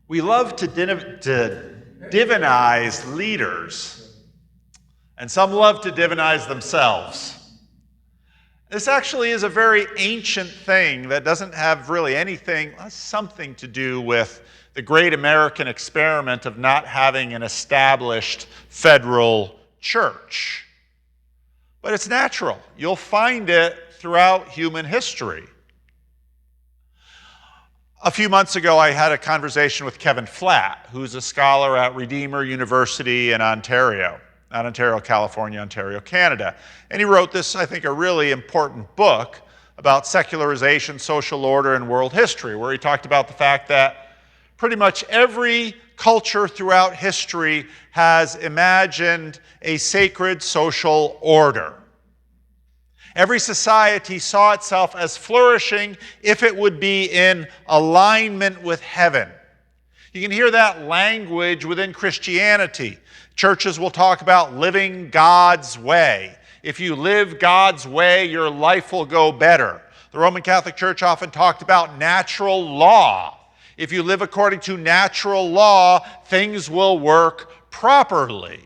We love to divinize leaders, and some love to divinize themselves. This actually is a very ancient thing that doesn't have really something to do with the great American experiment of not having an established federal church. But it's natural. You'll find it throughout human history. A few months ago, I had a conversation with Kevin Flatt, who's a scholar at Redeemer University in Ontario. Not Ontario, California, Ontario, Canada. And he wrote this, I think, a really important book about secularization, social order, and world history, where he talked about the fact that pretty much every culture throughout history has imagined a sacred social order. Every society saw itself as flourishing if it would be in alignment with heaven. You can hear that language within Christianity. Churches will talk about living God's way. If you live God's way, your life will go better. The Roman Catholic Church often talked about natural law. If you live according to natural law, things will work properly.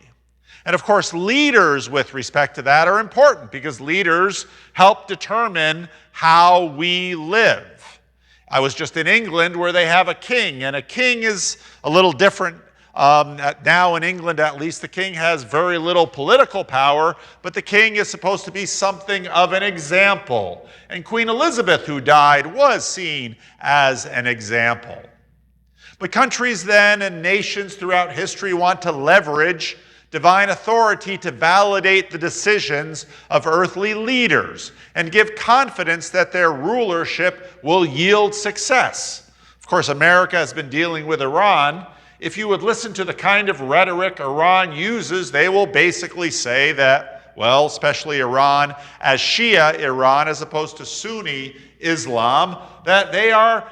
And of course, leaders with respect to that are important because leaders help determine how we live. I was just in England where they have a king, and a king is a little different. Now in England, at least, the king has very little political power, but the king is supposed to be something of an example. And Queen Elizabeth, who died, was seen as an example. But countries then and nations throughout history want to leverage divine authority to validate the decisions of earthly leaders and give confidence that their rulership will yield success. Of course, America has been dealing with Iran. If you would listen to the kind of rhetoric Iran uses, they will basically say that, well, especially Iran, as Shia Iran as opposed to Sunni Islam, that they are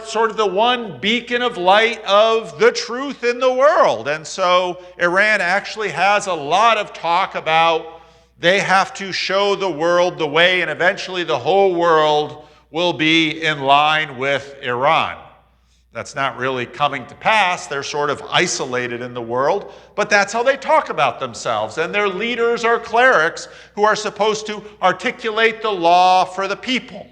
sort of the one beacon of light of the truth in the world. And so Iran actually has a lot of talk about they have to show the world the way, and eventually the whole world will be in line with Iran. That's not really coming to pass. They're sort of isolated in the world, but that's how they talk about themselves. And their leaders are clerics who are supposed to articulate the law for the people.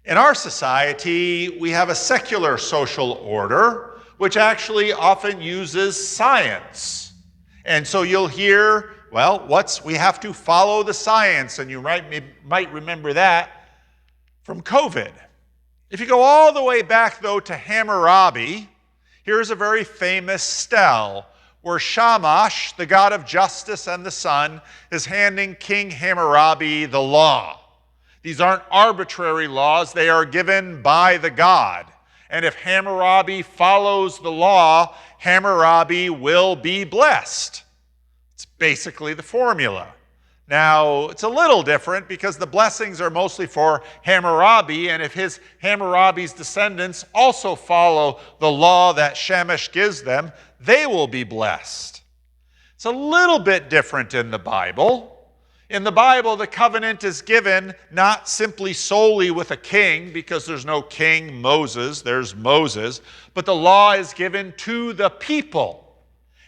In our society, we have a secular social order, which actually often uses science. And so you'll hear, well, we have to follow the science, and you might remember that from COVID. If you go all the way back, though, to Hammurabi, here's a very famous stele where Shamash, the god of justice and the sun, is handing King Hammurabi the law. These aren't arbitrary laws. They are given by the god. And if Hammurabi follows the law, Hammurabi will be blessed. It's basically the formula. Now, it's a little different because the blessings are mostly for Hammurabi, and if Hammurabi's descendants also follow the law that Shamash gives them, they will be blessed. It's a little bit different in the Bible. In the Bible, the covenant is given not simply solely with a king, because there's no king Moses, there's Moses, but the law is given to the people.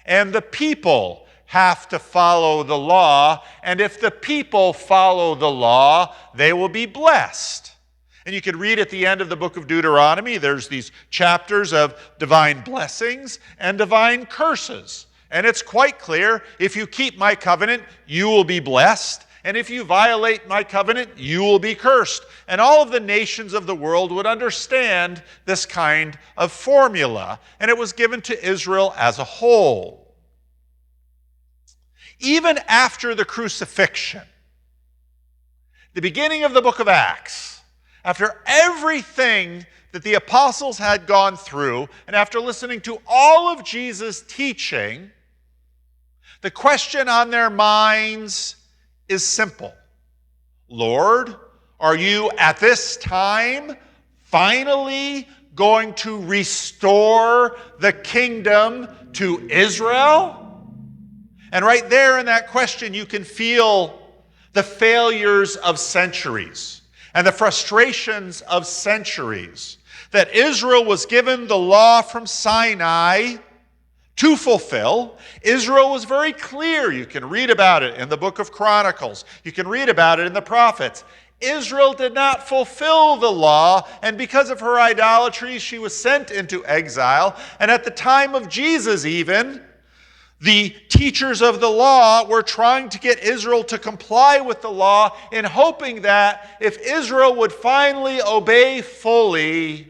And the people have to follow the law, and if the people follow the law, they will be blessed. And you can read at the end of the book of Deuteronomy, there's these chapters of divine blessings and divine curses. And it's quite clear, if you keep my covenant, you will be blessed. And if you violate my covenant, you will be cursed. And all of the nations of the world would understand this kind of formula. And it was given to Israel as a whole. Even after the crucifixion, the beginning of the book of Acts, after everything that the apostles had gone through, and after listening to all of Jesus' teaching, the question on their minds is simple. Lord, are you at this time finally going to restore the kingdom to Israel? And right there in that question, you can feel the failures of centuries and the frustrations of centuries. that Israel was given the law from Sinai to fulfill. Israel was very clear. You can read about it in the book of Chronicles. You can read about it in the prophets. Israel did not fulfill the law, and because of her idolatry, she was sent into exile. And at the time of Jesus even, the teachers of the law were trying to get Israel to comply with the law in hoping that if Israel would finally obey fully,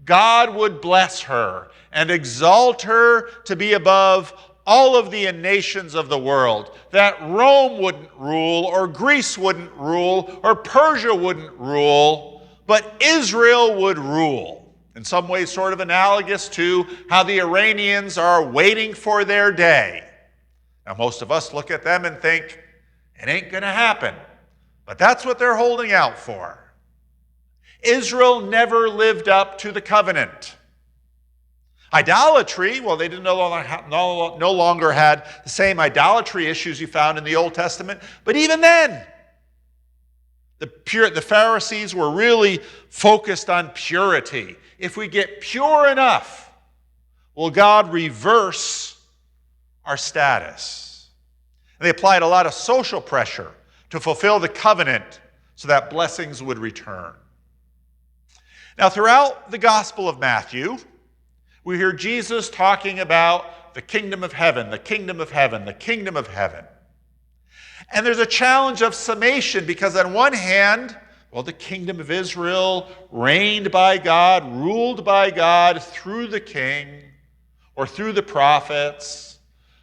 God would bless her and exalt her to be above all of the nations of the world, that Rome wouldn't rule, or Greece wouldn't rule, or Persia wouldn't rule, but Israel would rule. In some ways sort of analogous to how the Iranians are waiting for their day. Now most of us look at them and think, it ain't going to happen. But that's what they're holding out for. Israel never lived up to the covenant. Idolatry, well, they no longer had the same idolatry issues you found in the Old Testament. But even then, the Pharisees were really focused on purity. If we get pure enough, will God reverse our status? And they applied a lot of social pressure to fulfill the covenant so that blessings would return. Now, throughout the Gospel of Matthew, we hear Jesus talking about the kingdom of heaven, the kingdom of heaven, the kingdom of heaven. And there's a challenge of summation because on one hand, well, the kingdom of Israel reigned by God, ruled by God through the king or through the prophets.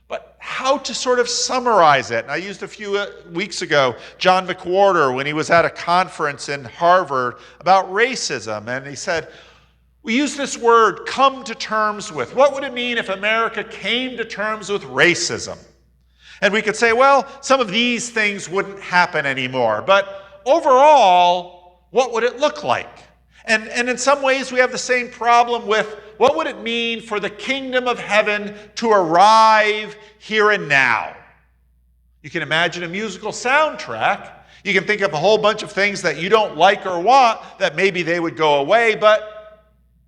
But how to sort of summarize it? And I used a few weeks ago John McWhorter when he was at a conference in Harvard about racism. And he said, we use this word, come to terms with. What would it mean if America came to terms with racism? And we could say, well, some of these things wouldn't happen anymore. But overall, what would it look like? And in some ways, we have the same problem with what would it mean for the kingdom of heaven to arrive here and now? You can imagine a musical soundtrack. You can think of a whole bunch of things that you don't like or want that maybe they would go away, but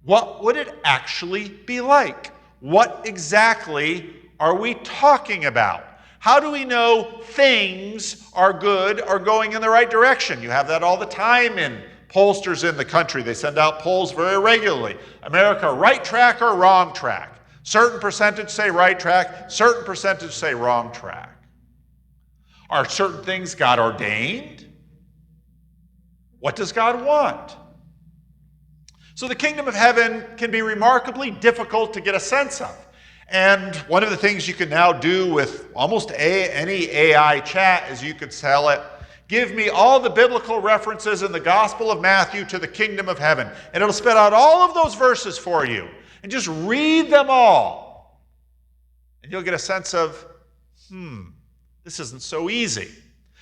what would it actually be like? What exactly are we talking about? How do we know things are good or going in the right direction? You have that all the time in pollsters in the country. They send out polls very regularly. America, right track or wrong track? Certain percentage say right track, certain percentage say wrong track. Are certain things God ordained? What does God want? So the kingdom of heaven can be remarkably difficult to get a sense of. And one of the things you can now do with almost any AI chat is you could tell it, give me all the biblical references in the Gospel of Matthew to the kingdom of heaven. And it'll spit out all of those verses for you. And just read them all. And you'll get a sense of, this isn't so easy.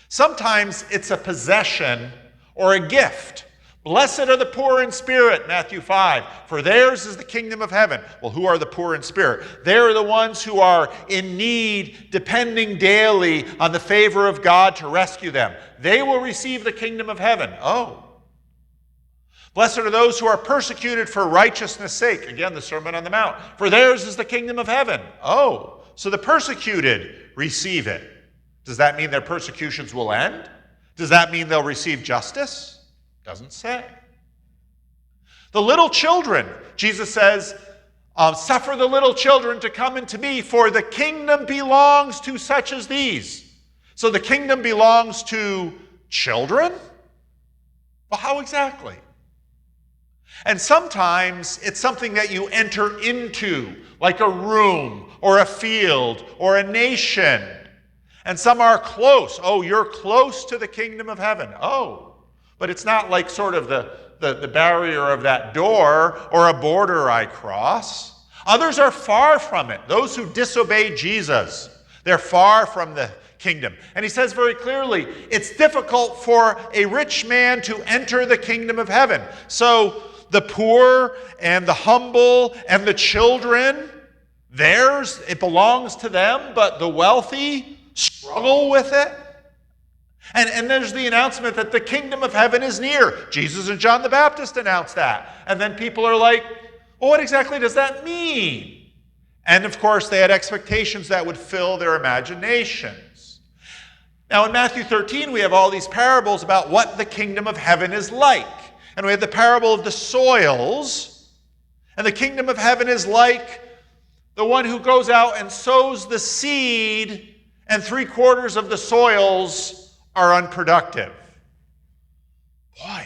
Sometimes it's a possession or a gift. Blessed are the poor in spirit, Matthew 5, for theirs is the kingdom of heaven. Well, who are the poor in spirit? They're the ones who are in need, depending daily on the favor of God to rescue them. They will receive the kingdom of heaven. Oh. Blessed are those who are persecuted for righteousness' sake. Again, the Sermon on the Mount. For theirs is the kingdom of heaven. Oh. So the persecuted receive it. Does that mean their persecutions will end? Does that mean they'll receive justice? Doesn't say. The little children, Jesus says, suffer the little children to come into me, for the kingdom belongs to such as these. So the kingdom belongs to children? Well, how exactly? And sometimes it's something that you enter into, like a room or a field or a nation. And some are close. Oh, you're close to the kingdom of heaven. Oh. But it's not like sort of the barrier of that door or a border I cross. Others are far from it. Those who disobey Jesus, they're far from the kingdom. And he says very clearly, it's difficult for a rich man to enter the kingdom of heaven. So the poor and the humble and the children, theirs, it belongs to them, but the wealthy struggle with it. And there's the announcement that the kingdom of heaven is near. Jesus and John the Baptist announced that. And then people are like, well, what exactly does that mean? And of course, they had expectations that would fill their imaginations. Now in Matthew 13, we have all these parables about what the kingdom of heaven is like. And we have the parable of the soils. And the kingdom of heaven is like the one who goes out and sows the seed, and 3/4 of the soils are unproductive. Boy,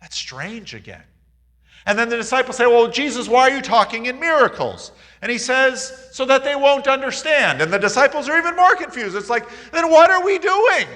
that's strange again. And then the disciples say, well, Jesus, why are you talking in miracles? And he says, so that they won't understand. And the disciples are even more confused. It's like, then what are we doing?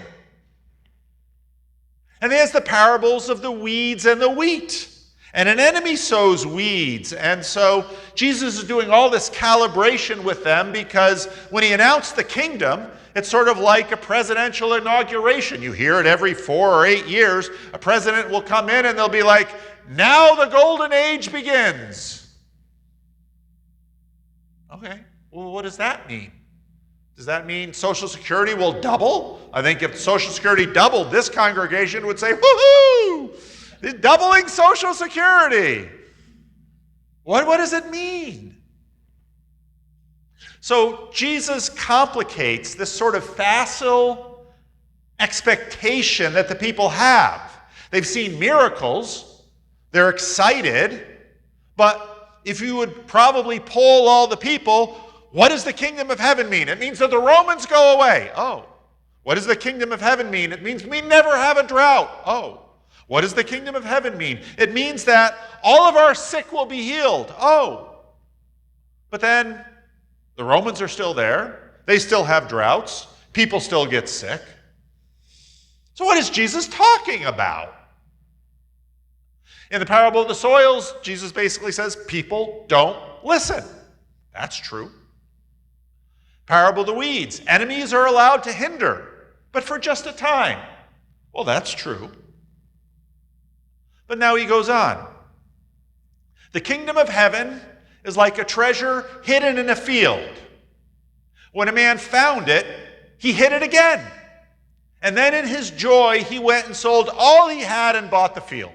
And there's the parables of the weeds and the wheat. And an enemy sows weeds. And so Jesus is doing all this calibration with them, because when he announced the kingdom, it's sort of like a presidential inauguration. You hear it every 4 or 8 years. A president will come in and they'll be like, now the golden age begins. Okay, well, what does that mean? Does that mean Social Security will double? I think if Social Security doubled, this congregation would say, woohoo! Doubling Social Security. What does it mean? So Jesus complicates this sort of facile expectation that the people have. They've seen miracles. They're excited. But if you would probably poll all the people, what does the kingdom of heaven mean? It means that the Romans go away. Oh. What does the kingdom of heaven mean? It means we never have a drought. Oh. What does the kingdom of heaven mean? It means that all of our sick will be healed. Oh. But then the Romans are still there. They still have droughts. People still get sick. So what is Jesus talking about? In the parable of the soils, Jesus basically says, people don't listen. That's true. Parable of the weeds, enemies are allowed to hinder, but for just a time. Well, that's true. But now he goes on. The kingdom of heaven is like a treasure hidden in a field. When a man found it, he hid it again. And then in his joy, he went and sold all he had and bought the field.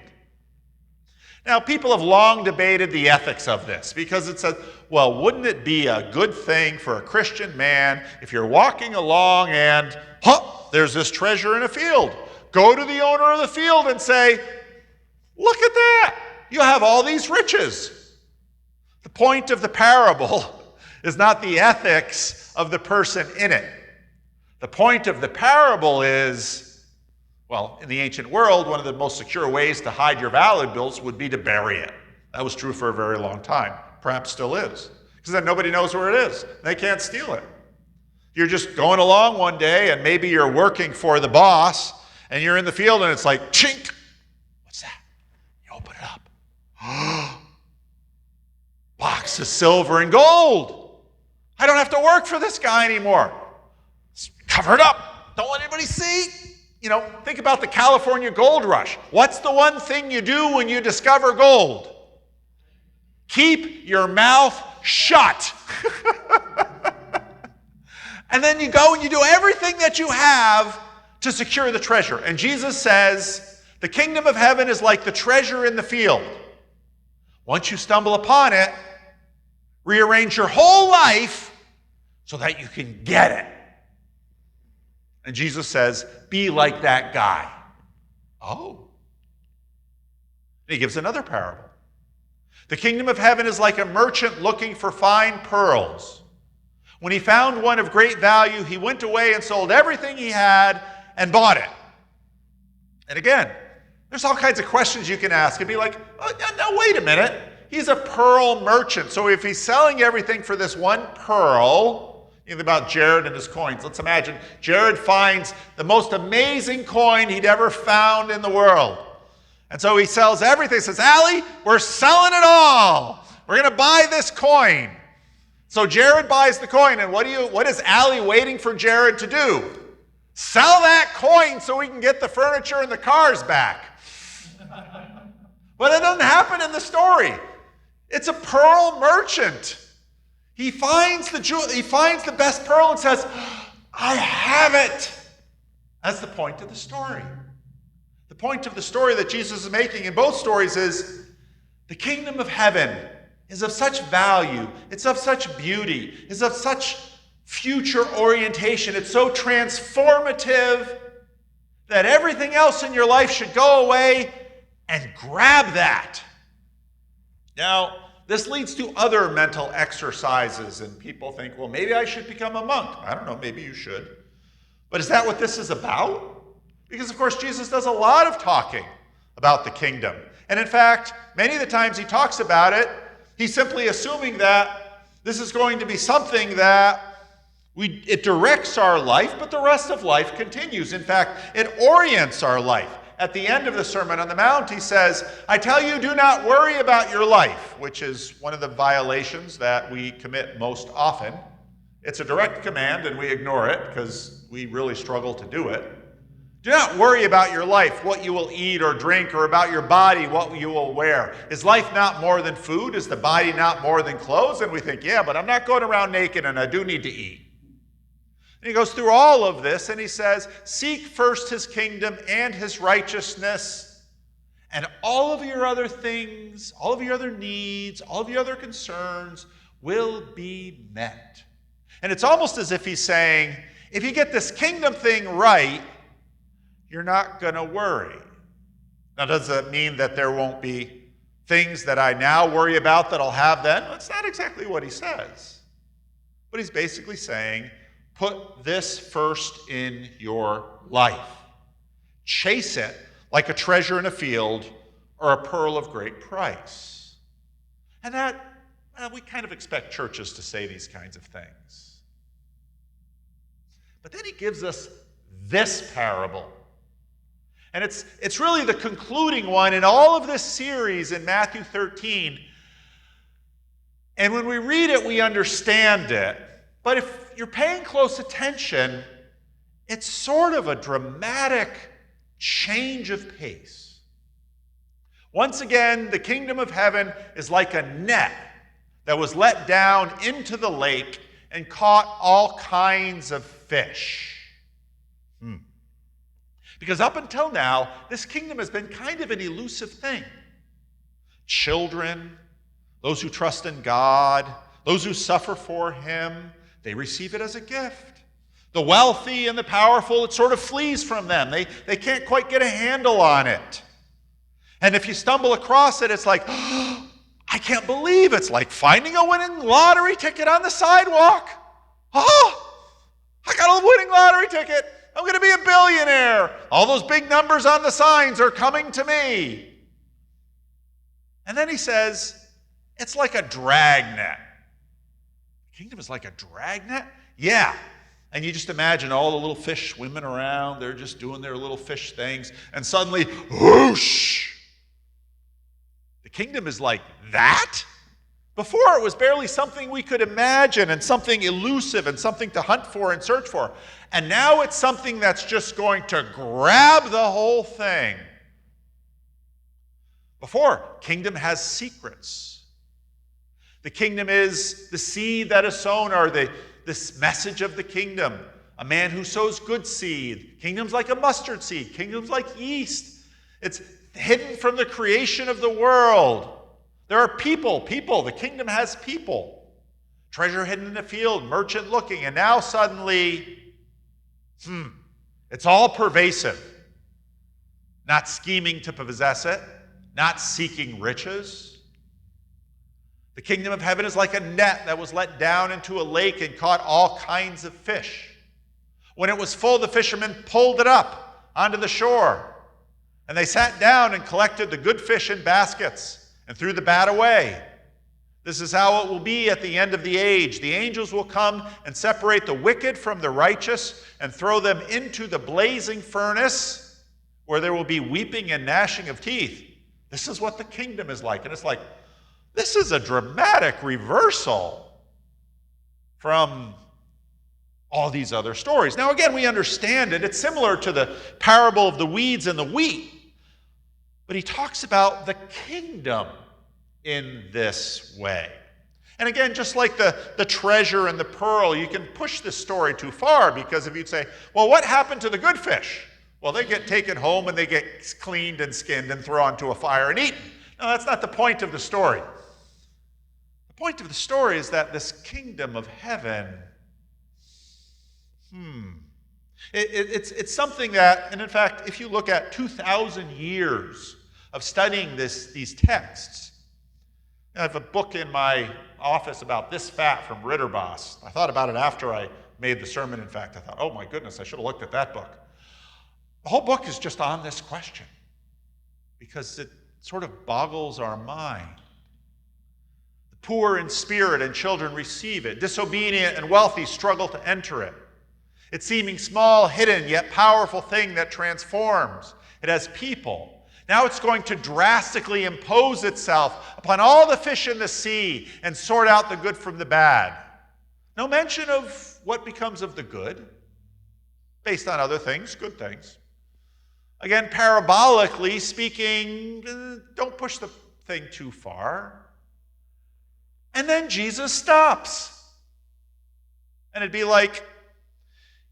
Now, people have long debated the ethics of this, because it says, well, wouldn't it be a good thing for a Christian man if you're walking along and, there's this treasure in a field. Go to the owner of the field and say, look at that. You have all these riches. The point of the parable is not the ethics of the person in it. The point of the parable is, well, in the ancient world, one of the most secure ways to hide your valuables would be to bury it. That was true for a very long time. Perhaps still is. Because then nobody knows where it is. They can't steal it. You're just going along one day, and maybe you're working for the boss, and you're in the field, and it's like, chink. What's that? You open it up. Box of silver and gold. I don't have to work for this guy anymore. It's covered up. Don't let anybody see. Think about the California gold rush. What's the one thing you do when you discover gold? Keep your mouth shut. And then you go and you do everything that you have to secure the treasure. And Jesus says, the kingdom of heaven is like the treasure in the field. Once you stumble upon it, rearrange your whole life so that you can get it. And Jesus says, be like that guy. Oh. And he gives another parable. The kingdom of heaven is like a merchant looking for fine pearls. When he found one of great value, he went away and sold everything he had and bought it. And again, there's all kinds of questions you can ask. It'd be like, no, wait a minute. He's a pearl merchant. So if he's selling everything for this one pearl, think about Jared and his coins. Let's imagine Jared finds the most amazing coin he'd ever found in the world. And so he sells everything. He says, Allie, we're selling it all. We're going to buy this coin. So Jared buys the coin. And what is Allie waiting for Jared to do? Sell that coin so we can get the furniture and the cars back. But it doesn't happen in the story. It's a pearl merchant. He finds the jewel, he finds the best pearl and says, I have it. That's the point of the story. The point of the story that Jesus is making in both stories is the kingdom of heaven is of such value, it's of such beauty, it's of such future orientation, it's so transformative that everything else in your life should go away and grab that. Now, this leads to other mental exercises, and people think, well, maybe I should become a monk. I don't know, maybe you should. But is that what this is about? Because, of course, Jesus does a lot of talking about the kingdom. And in fact, many of the times he talks about it, he's simply assuming that this is going to be something that it directs our life, but the rest of life continues. In fact, it orients our life. At the end of the Sermon on the Mount, he says, I tell you, do not worry about your life, which is one of the violations that we commit most often. It's a direct command, and we ignore it because we really struggle to do it. Do not worry about your life, what you will eat or drink, or about your body, what you will wear. Is life not more than food? Is the body not more than clothes? And we think, yeah, but I'm not going around naked, and I do need to eat. And he goes through all of this, and he says, seek first his kingdom and his righteousness, and all of your other things, all of your other needs, all of your other concerns will be met. And it's almost as if he's saying, if you get this kingdom thing right, you're not going to worry. Now, does that mean that there won't be things that I now worry about that I'll have then? That's not exactly what he says. But he's basically saying, put this first in your life. Chase it like a treasure in a field or a pearl of great price. And that, we kind of expect churches to say these kinds of things. But then he gives us this parable. And it's really the concluding one in all of this series in Matthew 13. And when we read it, we understand it. But if you're paying close attention, it's sort of a dramatic change of pace. Once again, the kingdom of heaven is like a net that was let down into the lake and caught all kinds of fish. Because up until now, this kingdom has been kind of an elusive thing. Children, those who trust in God, those who suffer for him, they receive it as a gift. The wealthy and the powerful, it sort of flees from them. They can't quite get a handle on it. And if you stumble across it, it's like, oh, I can't believe it's like finding a winning lottery ticket on the sidewalk. Oh, I got a winning lottery ticket. I'm going to be a billionaire. All those big numbers on the signs are coming to me. And then he says, it's like a dragnet. The kingdom is like a dragnet? Yeah. And you just imagine all the little fish swimming around. They're just doing their little fish things. And suddenly, whoosh! The kingdom is like that? Before, it was barely something we could imagine and something elusive and something to hunt for and search for. And now it's something that's just going to grab the whole thing. Before, kingdom has secrets. The kingdom is the seed that is sown, or this message of the kingdom. A man who sows good seed. Kingdom's like a mustard seed. Kingdom's like yeast. It's hidden from the creation of the world. There are people. The kingdom has people. Treasure hidden in a field, merchant looking, and now suddenly, it's all pervasive. Not scheming to possess it, not seeking riches. The kingdom of heaven is like a net that was let down into a lake and caught all kinds of fish. When it was full, the fishermen pulled it up onto the shore, and they sat down and collected the good fish in baskets and threw the bad away. This is how it will be at the end of the age. The angels will come and separate the wicked from the righteous and throw them into the blazing furnace, where there will be weeping and gnashing of teeth. This is what the kingdom is like. And it's like, this is a dramatic reversal from all these other stories. Now, again, we understand it. It's similar to the parable of the weeds and the wheat. But he talks about the kingdom in this way. And again, just like the treasure and the pearl, you can push this story too far, because if you'd say, well, what happened to the good fish? Well, they get taken home and they get cleaned and skinned and thrown into a fire and eaten. No, that's not the point of the story. The point of the story is that this kingdom of heaven, it's something that, and in fact, if you look at 2,000 years of studying these texts, I have a book in my office about this fat from Ritterboss. I thought about it after I made the sermon. In fact, I thought, oh my goodness, I should have looked at that book. The whole book is just on this question because it sort of boggles our mind. The poor in spirit and children receive it. Disobedient and wealthy struggle to enter it. It's seeming small, hidden, yet powerful thing that transforms. It has people. Now it's going to drastically impose itself upon all the fish in the sea and sort out the good from the bad. No mention of what becomes of the good, based on other things, good things. Again, parabolically speaking, don't push the thing too far. And then Jesus stops. And it'd be like,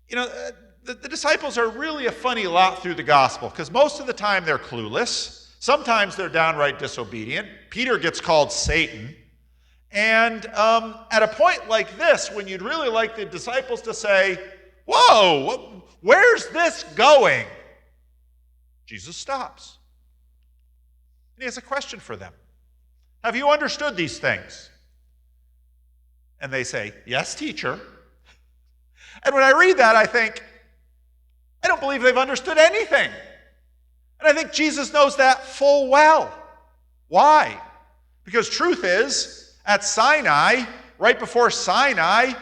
the disciples are really a funny lot through the gospel, because most of the time they're clueless. Sometimes they're downright disobedient. Peter gets called Satan. And at a point like this, when you'd really like the disciples to say, whoa, where's this going? Jesus stops. And he has a question for them. Have you understood these things? And they say, yes, teacher. And when I read that, I think, I don't believe they've understood anything. And I think Jesus knows that full well. Why? Because truth is, at Sinai, right before Sinai,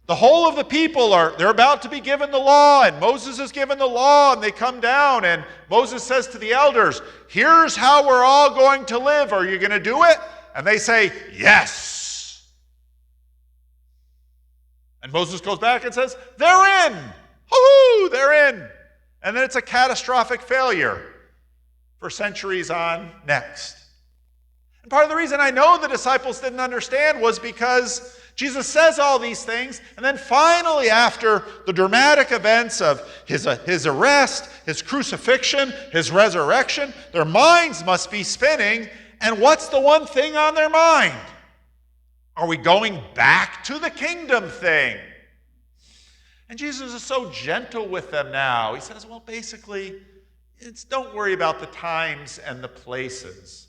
the whole of the people they're about to be given the law, and Moses is given the law, and they come down, and Moses says to the elders, here's how we're all going to live. Are you going to do it? And they say, yes. And Moses goes back and says, they're in. Hoo-hoo, they're in. And then it's a catastrophic failure for centuries on next. And part of the reason I know the disciples didn't understand was because Jesus says all these things, and then finally, after the dramatic events of his arrest, his crucifixion, his resurrection, their minds must be spinning. And what's the one thing on their mind? Are we going back to the kingdom thing? And Jesus is so gentle with them now. He says, well, basically, don't worry about the times and the places,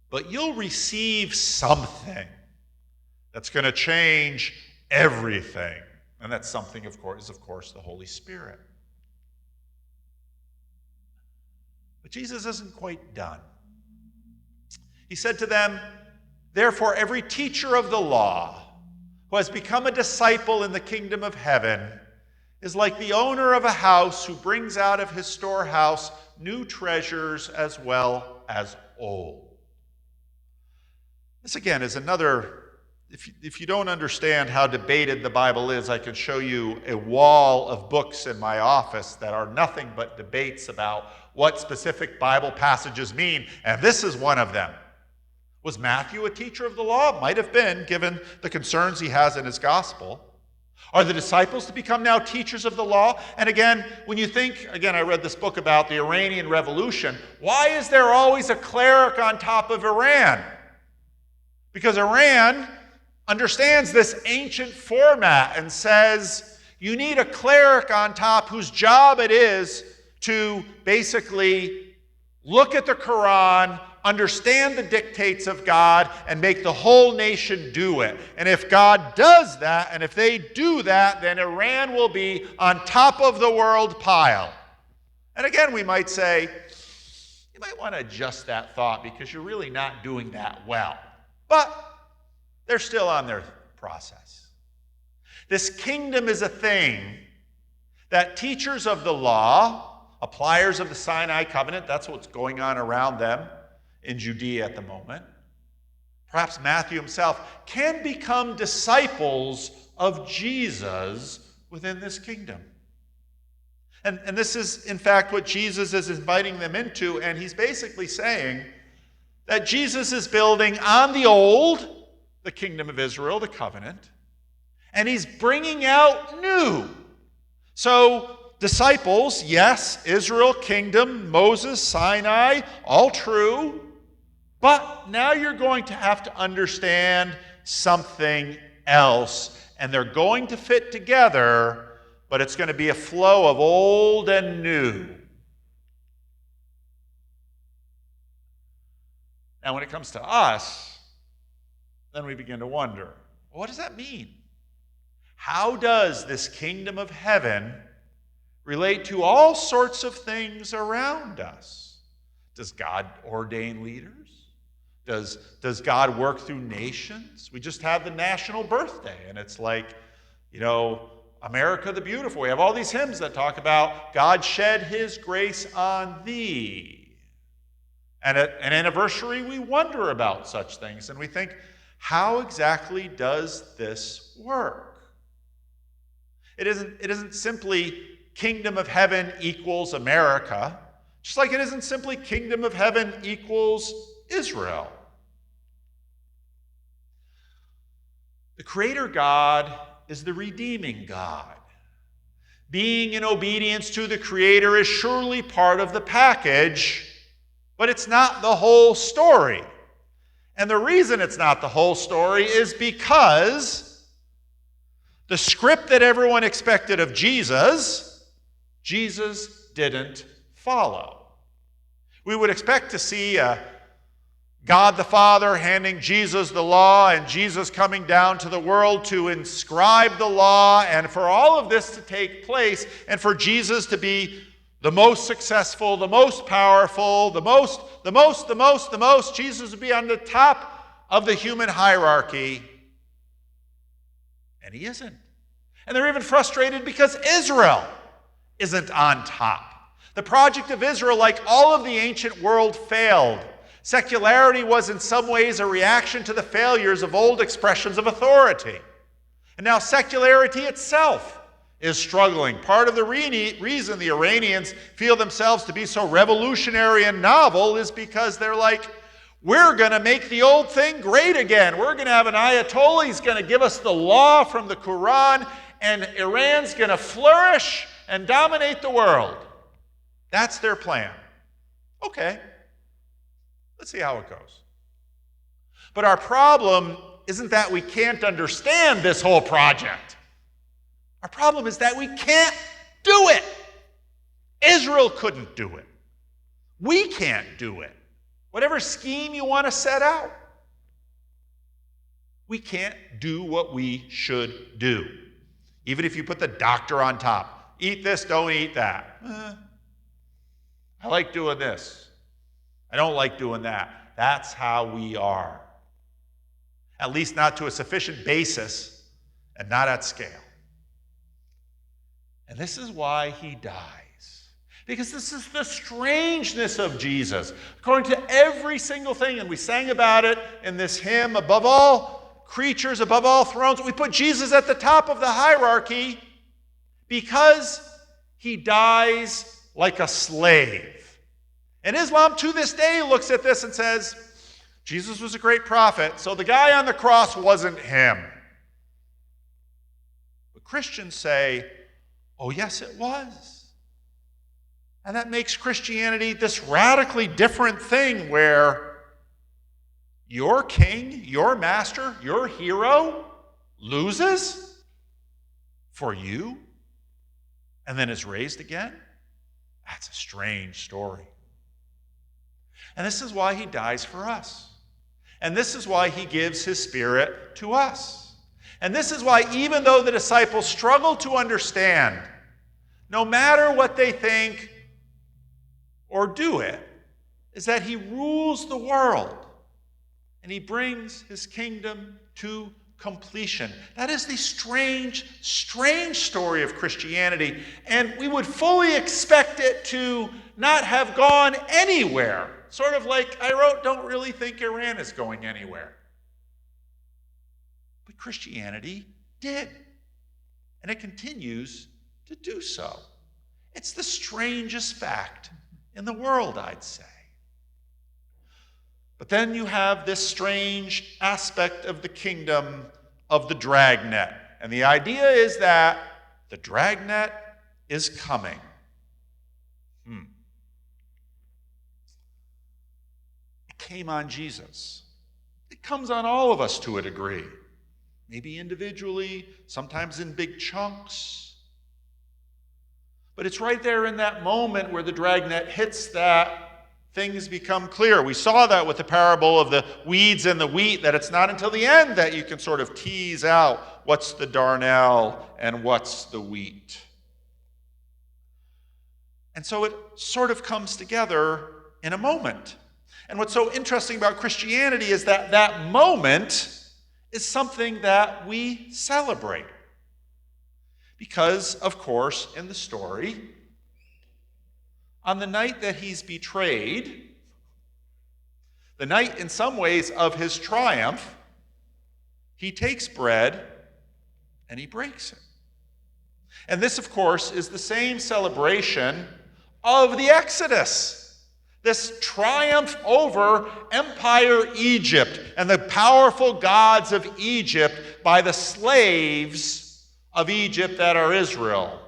but you'll receive something that's going to change everything. And that something, of course, is the Holy Spirit. But Jesus isn't quite done. He said to them, therefore, every teacher of the law who has become a disciple in the kingdom of heaven is like the owner of a house who brings out of his storehouse new treasures as well as old. This again is another, if you don't understand how debated the Bible is, I can show you a wall of books in my office that are nothing but debates about what specific Bible passages mean, and this is one of them. Was Matthew a teacher of the law? Might have been, given the concerns he has in his gospel. Are the disciples to become now teachers of the law? And again, when you think, I read this book about the Iranian Revolution. Why is there always a cleric on top of Iran? Because Iran understands this ancient format and says, you need a cleric on top whose job it is to basically look at the Quran, understand the dictates of God, and make the whole nation do it. And if God does that, and if they do that, then Iran will be on top of the world pile. And again, we might say, you might want to adjust that thought because you're really not doing that well. But they're still on their process. This kingdom is a thing that teachers of the law, appliers of the Sinai covenant, that's what's going on around them in Judea at the moment, perhaps Matthew himself, can become disciples of Jesus within this kingdom. And this is, in fact, what Jesus is inviting them into, and he's basically saying that Jesus is building on the old, the kingdom of Israel, the covenant, and he's bringing out new. So disciples, yes, Israel, kingdom, Moses, Sinai, all true, but now you're going to have to understand something else, and they're going to fit together, but it's going to be a flow of old and new. Now, when it comes to us, then we begin to wonder, what does that mean? How does this kingdom of heaven relate to all sorts of things around us? Does God ordain leaders? Does God work through nations? We just had the national birthday, and it's like, America the Beautiful. We have all these hymns that talk about God shed his grace on thee. And at an anniversary, we wonder about such things, and we think, how exactly does this work? It isn't simply kingdom of heaven equals America, just like it isn't simply kingdom of heaven equals Israel. The Creator God is the redeeming God. Being in obedience to the Creator is surely part of the package, but it's not the whole story. And the reason it's not the whole story is because the script that everyone expected of Jesus didn't follow. We would expect to see God the Father handing Jesus the law, and Jesus coming down to the world to inscribe the law, and for all of this to take place, and for Jesus to be the most successful, the most powerful, the most, Jesus would be on the top of the human hierarchy. And he isn't. And they're even frustrated because Israel isn't on top. The project of Israel, like all of the ancient world, failed. Secularity was in some ways a reaction to the failures of old expressions of authority. And now secularity itself is struggling. Part of the reason the Iranians feel themselves to be so revolutionary and novel is because they're like, we're going to make the old thing great again. We're going to have an Ayatollah. He's going to give us the law from the Quran, and Iran's going to flourish and dominate the world. That's their plan. Okay. Let's see how it goes. But our problem isn't that we can't understand this whole project. Our problem is that we can't do it. Israel couldn't do it. We can't do it. Whatever scheme you want to set out, we can't do what we should do. Even if you put the doctor on top. Eat this, don't eat that. I like doing this. I don't like doing that. That's how we are. At least not to a sufficient basis and not at scale. And this is why he dies. Because this is the strangeness of Jesus. According to every single thing, and we sang about it in this hymn, above all creatures, above all thrones, we put Jesus at the top of the hierarchy because he dies like a slave. And Islam to this day looks at this and says, Jesus was a great prophet, so the guy on the cross wasn't him. But Christians say, oh yes, it was. And that makes Christianity this radically different thing where your king, your master, your hero loses for you and then is raised again. That's a strange story. And this is why he dies for us. And this is why he gives his Spirit to us. And this is why, even though the disciples struggle to understand, no matter what they think or do it, is that he rules the world and he brings his kingdom to completion. That is the strange, strange story of Christianity. And we would fully expect it to not have gone anywhere. Sort of like I wrote, don't really think Iran is going anywhere. But Christianity did. And it continues to do so. It's the strangest fact in the world, I'd say. But then you have this strange aspect of the kingdom of the Dragnet. And the idea is that the Dragnet is coming. It came on Jesus. It comes on all of us to a degree. Maybe individually, sometimes in big chunks. But it's right there in that moment where the Dragnet hits that things become clear. We saw that with the parable of the weeds and the wheat, that it's not until the end that you can sort of tease out what's the darnel and what's the wheat. And so it sort of comes together in a moment. And what's so interesting about Christianity is that that moment is something that we celebrate. Because, of course, in the story, on the night that he's betrayed, the night in some ways of his triumph, he takes bread and he breaks it. And this, of course, is the same celebration of the Exodus, this triumph over Empire Egypt and the powerful gods of Egypt by the slaves of Egypt that are Israel.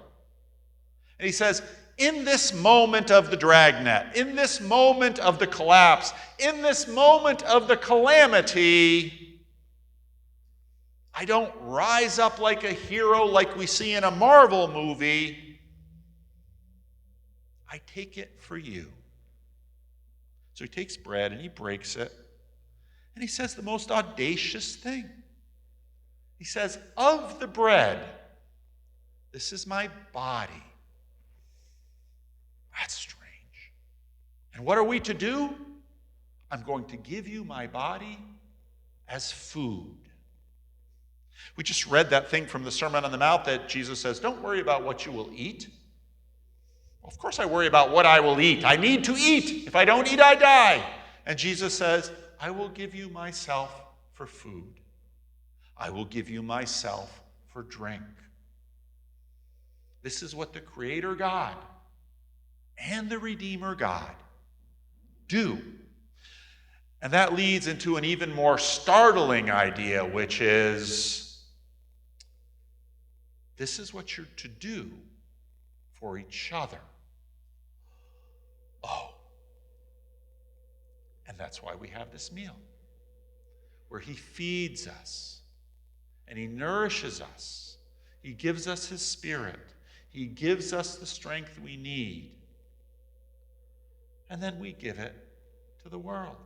And he says, in this moment of the Dragnet, in this moment of the collapse, in this moment of the calamity, I don't rise up like a hero like we see in a Marvel movie. I take it for you. So he takes bread and he breaks it, and he says the most audacious thing. He says, of the bread, this is my body. That's strange. And what are we to do? I'm going to give you my body as food. We just read that thing from the Sermon on the Mount that Jesus says, don't worry about what you will eat. Well, of course I worry about what I will eat. I need to eat. If I don't eat, I die. And Jesus says, I will give you myself for food. I will give you myself for drink. This is what the Creator God and the Redeemer God do. And that leads into an even more startling idea, which is, this is what you're to do for each other. Oh. And that's why we have this meal, where he feeds us and he nourishes us. He gives us his Spirit. He gives us the strength we need. And then we give it to the world.